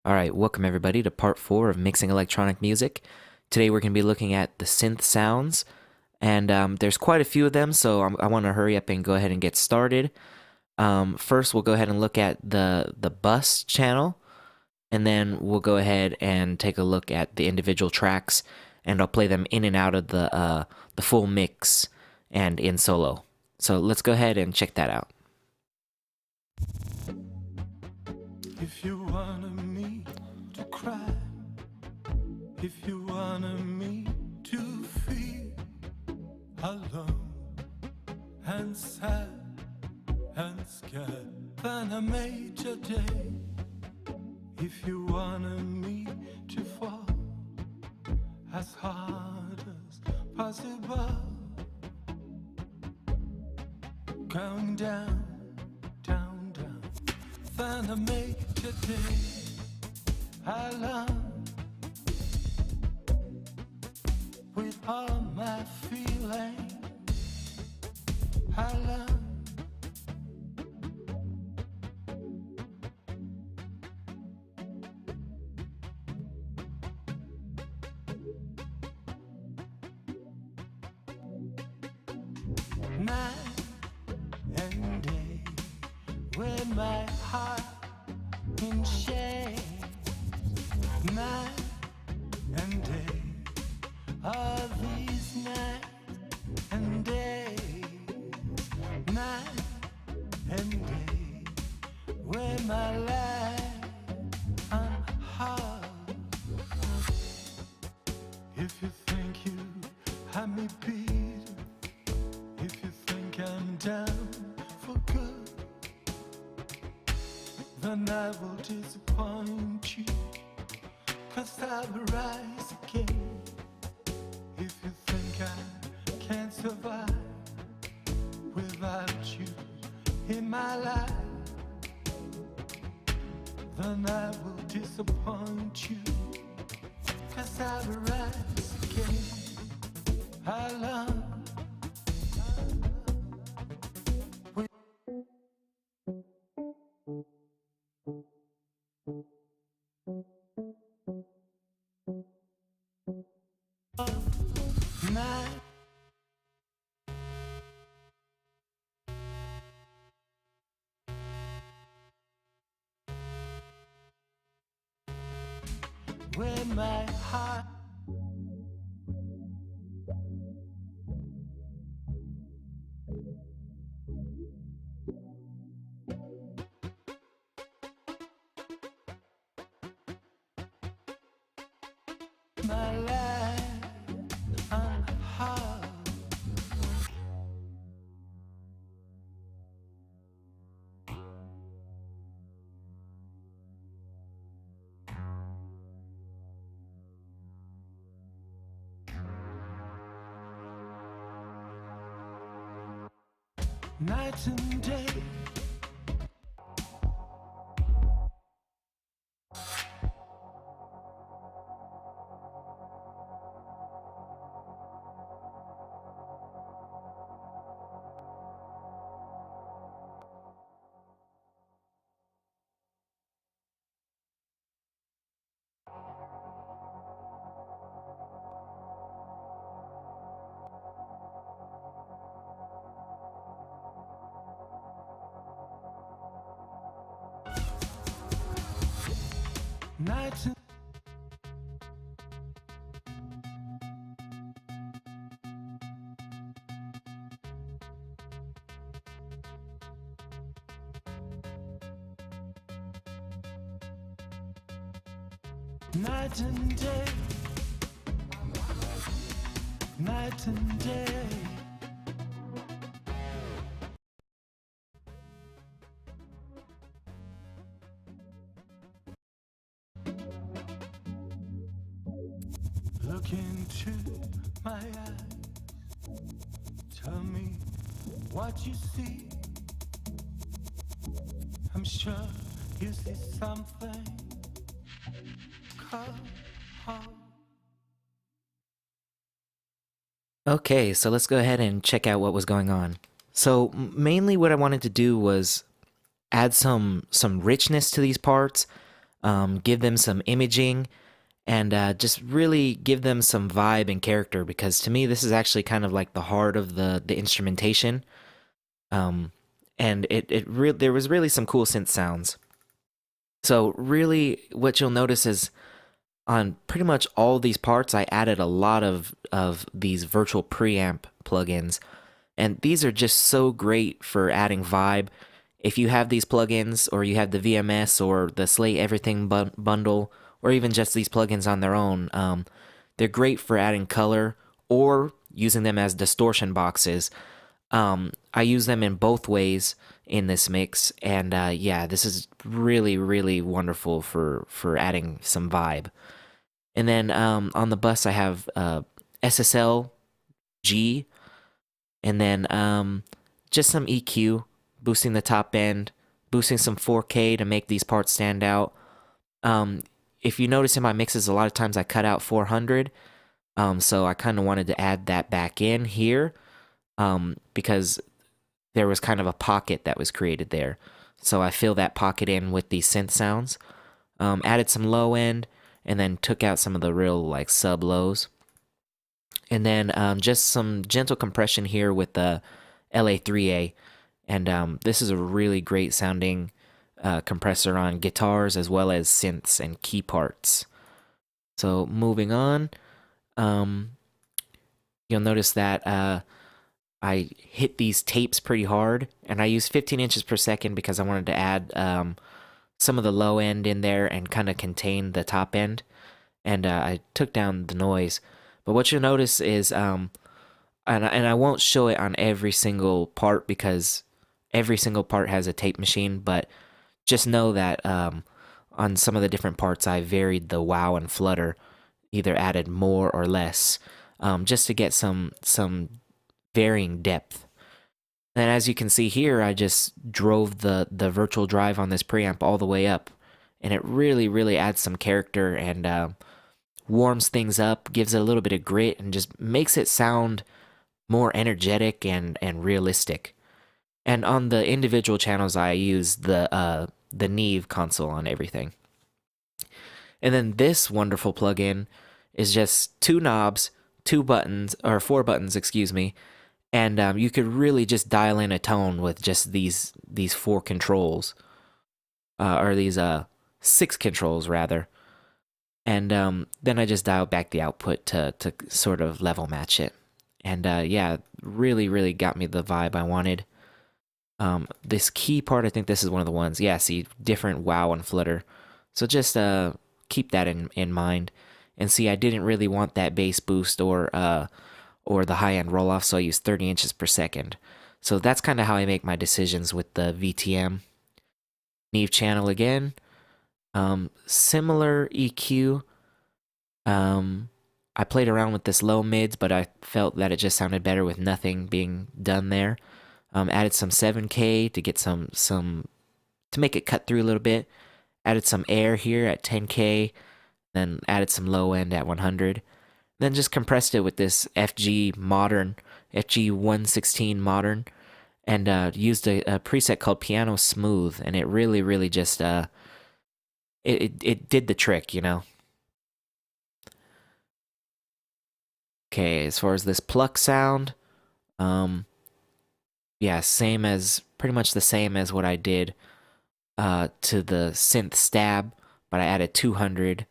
Alright, welcome everybody to part 4 of mixing electronic music. Today we're going to be looking at the synth sounds, and there's quite a few of them, so I want to hurry up and go ahead and get started. First, we'll go ahead and look at the bus channel, and then we'll go ahead and take a look at the individual tracks, and I'll play them in and out of the full mix and in solo. So let's go ahead and check that out. If you wanted me to cry, if you wanted me to feel alone and sad and scared, then I made your day. If you wanted me to fall as hard as possible, going down, down, down, then I make your day. I love with all my feelings. I love night and day with my heart in shame. Night and day, all these nights and days. Night and day, with my life on hold. If you think you have me beat, if you think I'm down for good, then I will disappoint you, 'cause I will rise again. If you think I can't survive without you in my life, then I will disappoint you, 'cause I will rise again. I love night with my heart. My life on hold. Night and day, night and night and day, night and day. Look into my eyes, tell me what you see. I'm sure you see something. Come home. Okay, so let's go ahead and check out what was going on. So mainly what I wanted to do was add some richness to these parts. give them some imaging, and just really give them some vibe and character, because to me this is actually kind of like the heart of the instrumentation. Um, and there was really some cool synth sounds. So really, what you'll notice is on pretty much all these parts, I added a lot of these virtual preamp plugins, and these are just so great for adding vibe. If you have these plugins, or you have the VMS or the Slate Everything bundle, or even just these plugins on their own, they're great for adding color or using them as distortion boxes. I use them in both ways in this mix, and yeah, this is really, really wonderful for adding some vibe. And then on the bus, I have SSL G, and then just some EQ, boosting the top end, boosting some 4K to make these parts stand out. Um, if you notice in my mixes, a lot of times I cut out 400, so I kind of wanted to add that back in here, because there was kind of a pocket that was created there. So I fill that pocket in with these synth sounds. Added some low end, and then took out some of the real like sub lows. And then just some gentle compression here with the LA3A. And this is a really great sounding compressor on guitars as well as synths and key parts. So moving on, um, you'll notice that I hit these tapes pretty hard, and I use 15 inches per second because I wanted to add some of the low end in there and kind of contain the top end. And I took down the noise. But what you'll notice is, and I won't show it on every single part because every single part has a tape machine, but just know that on some of the different parts, I varied the wow and flutter, either added more or less, just to get some varying depth. And as you can see here, I just drove the virtual drive on this preamp all the way up, and it really, really adds some character and warms things up, gives it a little bit of grit, and just makes it sound more energetic and realistic. And on the individual channels, I use the Neve console on everything. And then this wonderful plugin is just two knobs, two buttons, or four buttons, excuse me, and you could really just dial in a tone with just these four controls, or these 6 controls rather. And then I just dialed back the output to sort of level match it. And yeah, really, really got me the vibe I wanted. This key part, I think this is one of the ones. Yeah, see, different wow and flutter. So just keep that in mind. And see, I didn't really want that bass boost or the high-end roll-off, so I used 30 inches per second. So that's kind of how I make my decisions with the VTM. Neve channel again. Similar EQ. I played around with this low mids, but I felt that it just sounded better with nothing being done there. Added some 7K to get some to make it cut through a little bit. Added some air here at 10K, then added some low end at 100. Then just compressed it with this FG Modern, FG 116 Modern, and used a preset called Piano Smooth, and it really, really just it did the trick, you know. Okay, as far as this pluck sound, yeah, pretty much the same as what I did to the synth stab, but I added 200.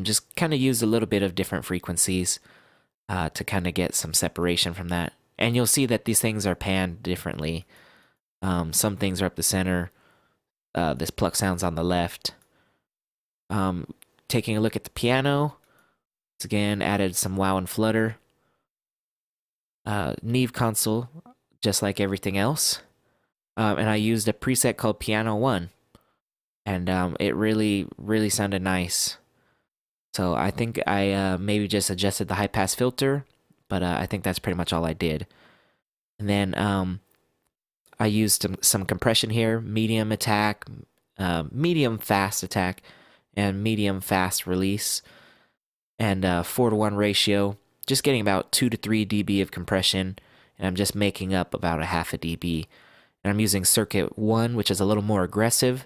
Just kind of used a little bit of different frequencies to kind of get some separation from that. And you'll see that these things are panned differently. Some things are up the center. This pluck sound's on the left. Taking a look at the piano, once again, added some wow and flutter. Neve console, just like everything else. And I used a preset called Piano 1. And it really, really sounded nice. So I think I maybe just adjusted the high pass filter, but I think that's pretty much all I did. And then I used some compression here, medium attack, medium fast attack, and medium fast release, and 4-to-1 ratio, just getting about 2 to 3 dB of compression, and I'm just making up about a half a dB. And I'm using circuit 1, which is a little more aggressive.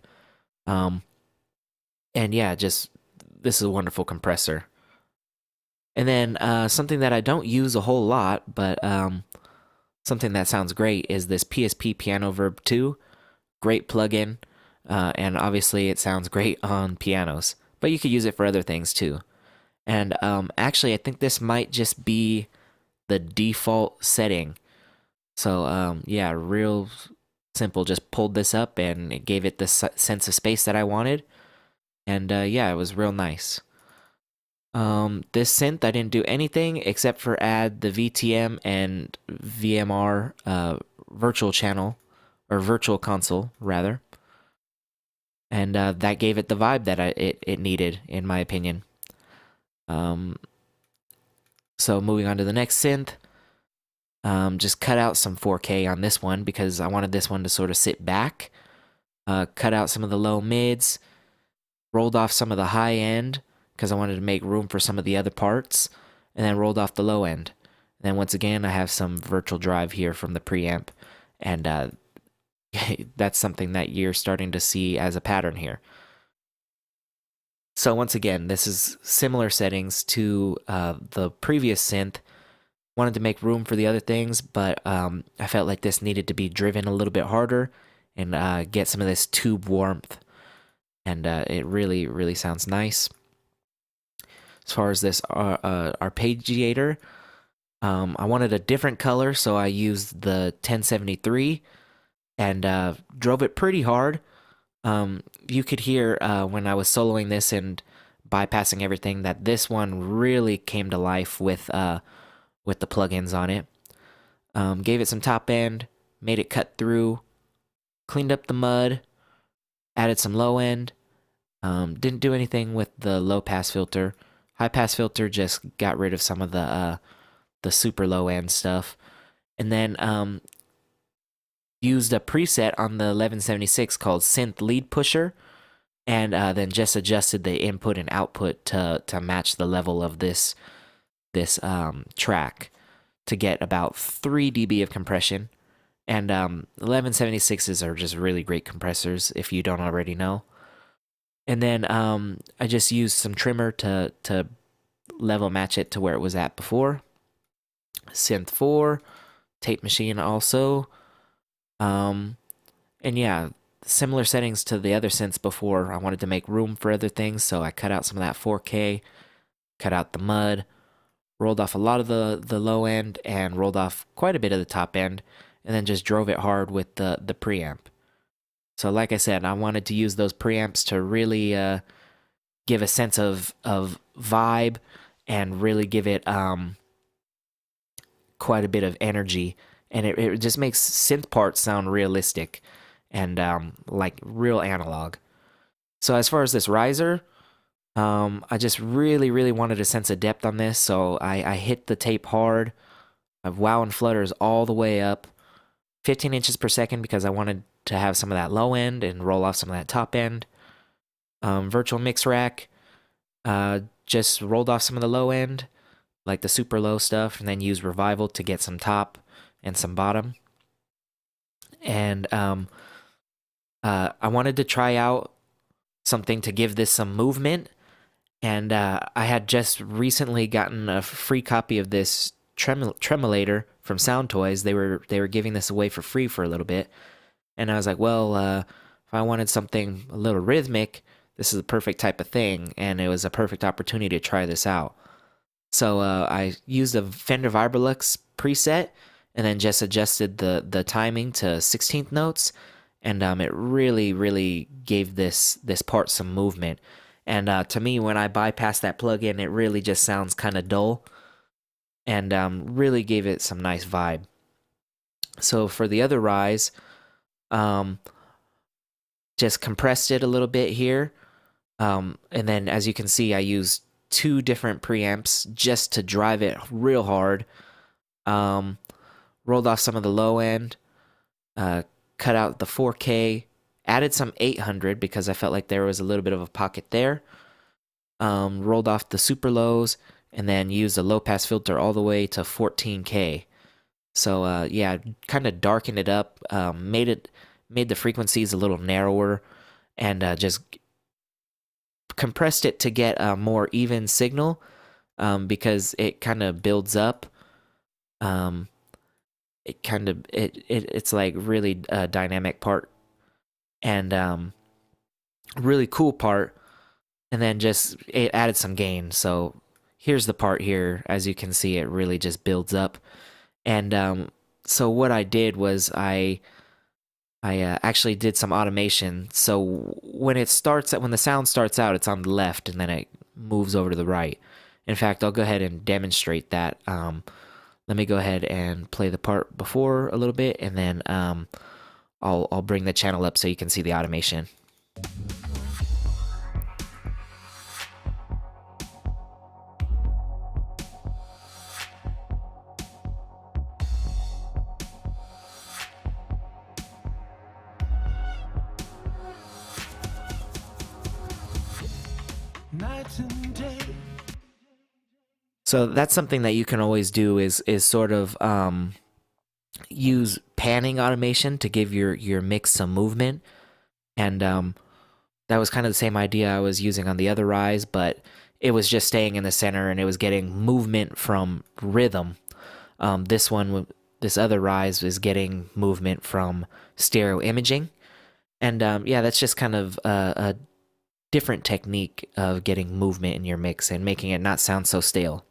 And yeah, just this is a wonderful compressor. And then something that I don't use a whole lot, but something that sounds great is this PSP Piano Verb 2. Great plugin, and obviously it sounds great on pianos, but you could use it for other things too. And actually, I think this might just be the default setting. So yeah, real simple. Just pulled this up and it gave it the sense of space that I wanted. And yeah, it was real nice. This synth, I didn't do anything except for add the VTM and VMR virtual channel, or virtual console rather, and that gave it the vibe that it needed, in my opinion. Um, so moving on to the next synth, just cut out some 4K on this one because I wanted this one to sort of sit back. Cut out some of the low mids, rolled off some of the high end because I wanted to make room for some of the other parts, and then rolled off the low end. And then once again, I have some virtual drive here from the preamp, and that's something that you're starting to see as a pattern here. So once again, this is similar settings to the previous synth. Wanted to make room for the other things, but I felt like this needed to be driven a little bit harder and get some of this tube warmth, and it really, really sounds nice. As far as this arpeggiator, I wanted a different color, so I used the 1073 and drove it pretty hard. You could hear when I was soloing this and bypassing everything that this one really came to life with the plugins on it. Gave it some top end, made it cut through, cleaned up the mud, added some low end. Didn't do anything with the low pass filter. High pass filter just got rid of some of the super low end stuff, and then used a preset on the 1176 called Synth Lead Pusher, and then just adjusted the input and output to match the level of this track to get about 3 dB of compression. And 1176s are just really great compressors if you don't already know. And then I just used some trimmer to level match it to where it was at before. Synth 4, tape machine also. And yeah, similar settings to the other synths before. I wanted to make room for other things, so I cut out some of that 4K, cut out the mud, rolled off a lot of the low end, and rolled off quite a bit of the top end, and then just drove it hard with the preamp. So like I said, I wanted to use those preamps to really give a sense of vibe and really give it quite a bit of energy, and it just makes synth parts sound realistic and like real analog. So as far as this riser, I just really wanted a sense of depth on this, so I hit the tape hard. I've wow and flutters all the way up, 15 inches per second, because I wanted to have some of that low end and roll off some of that top end. Virtual mix rack, just rolled off some of the low end, like the super low stuff, and then used revival to get some top and some bottom. And I wanted to try out something to give this some movement, and I had just recently gotten a free copy of this tremolator from Sound Toys. They were giving this away for free for a little bit, and I was like, well, if I wanted something a little rhythmic, this is the perfect type of thing, and it was a perfect opportunity to try this out. So I used a Fender Vibrolux preset, and then just adjusted the timing to 16th notes, and it really gave this part some movement. And to me, when I bypass that plugin, it really just sounds kind of dull, and really gave it some nice vibe. So for the other rise, just compressed it a little bit here, and then as you can see, I used 2 different preamps just to drive it real hard. Rolled off some of the low end, cut out the 4K, added some 800 because I felt like there was a little bit of a pocket there. Rolled off the super lows, and then used a low pass filter all the way to 14K. So yeah, kind of darkened it up, made the frequencies a little narrower, and just compressed it to get a more even signal, because it kind of builds up. Um, it's like really a dynamic part, and really cool part. And then just it added some gain. So here's the part here. As you can see, it really just builds up. And so what I did was I actually did some automation. So when the sound starts out, it's on the left, and then it moves over to the right. In fact, I'll go ahead and demonstrate that. Let me go ahead and play the part before a little bit, and then I'll bring the channel up so you can see the automation. Night and day. So that's something that you can always do is sort of use panning automation to give your mix some movement, and that was kind of the same idea I was using on the other rise, but it was just staying in the center and it was getting movement from rhythm. This other rise is getting movement from stereo imaging, and yeah, that's just kind of a different technique of getting movement in your mix and making it not sound so stale.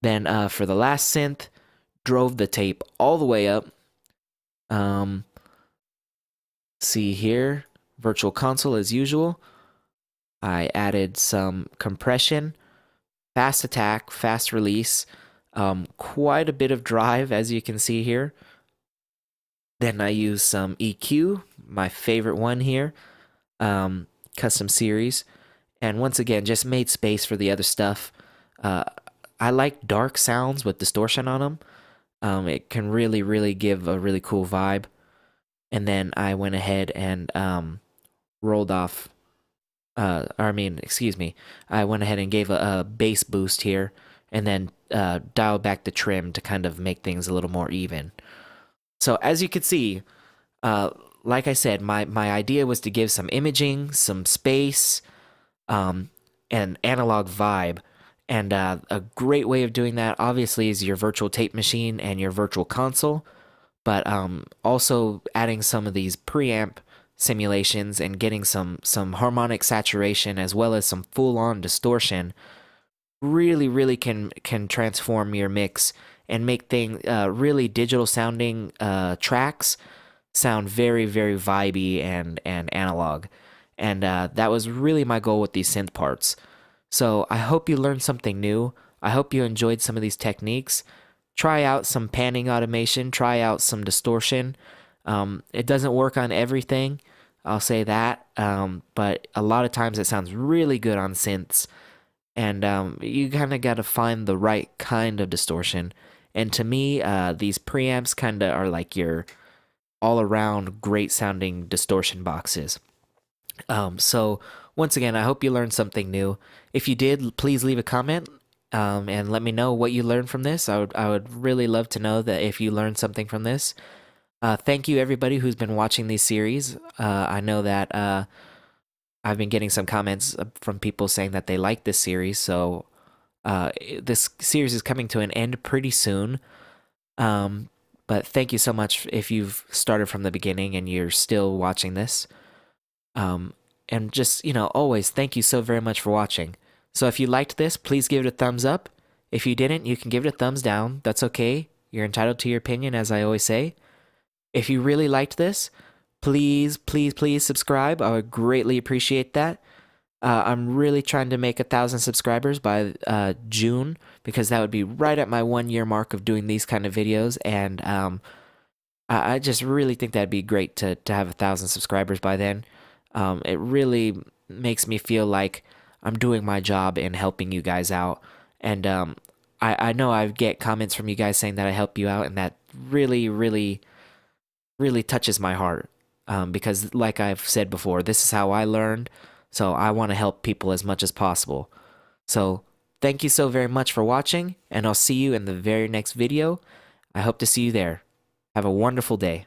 Then for the last synth, drove the tape all the way up. See here, virtual console as usual. I added some compression, fast attack, fast release, quite a bit of drive as you can see here. Then I used some EQ, my favorite one here, custom series. And once again, just made space for the other stuff. I like dark sounds with distortion on them. It can really, really give a really cool vibe. And then I went ahead and rolled off. Excuse me. I went ahead and gave a bass boost here, and then dialed back the trim to kind of make things a little more even. So as you can see, like I said, my idea was to give some imaging, some space, and analog vibe. And a great way of doing that, obviously, is your virtual tape machine and your virtual console. But also adding some of these preamp simulations and getting some harmonic saturation as well as some full-on distortion really can transform your mix and make things really digital sounding tracks sound very vibey and analog. And that was really my goal with these synth parts. So I hope you learned something new. I hope you enjoyed some of these techniques. Try out some panning automation, try out some distortion. It doesn't work on everything, I'll say that, but a lot of times it sounds really good on synths, and you kind of got to find the right kind of distortion. And to me, these preamps kind of are like your all-around great sounding distortion boxes. So once again, I hope you learned something new. If you did, please leave a comment and let me know what you learned from this. I would really love to know that if you learned something from this. Thank you everybody who's been watching these series. I know that I've been getting some comments from people saying that they like this series. So this series is coming to an end pretty soon. But thank you so much if you've started from the beginning and you're still watching this. And just, always thank you so very much for watching. So if you liked this, please give it a thumbs up. If you didn't, you can give it a thumbs down. That's okay. You're entitled to your opinion, as I always say. If you really liked this, please subscribe. I would greatly appreciate that. I'm really trying to make 1,000 subscribers by June, because that would be right at my 1 year mark of doing these kind of videos. And I just really think that'd be great to have 1,000 subscribers by then. It really makes me feel like I'm doing my job in helping you guys out. And I know I get comments from you guys saying that I help you out, and that really touches my heart. Because like I've said before, this is how I learned, so I want to help people as much as possible. So thank you so very much for watching, and I'll see you in the very next video. I hope to see you there. Have a wonderful day.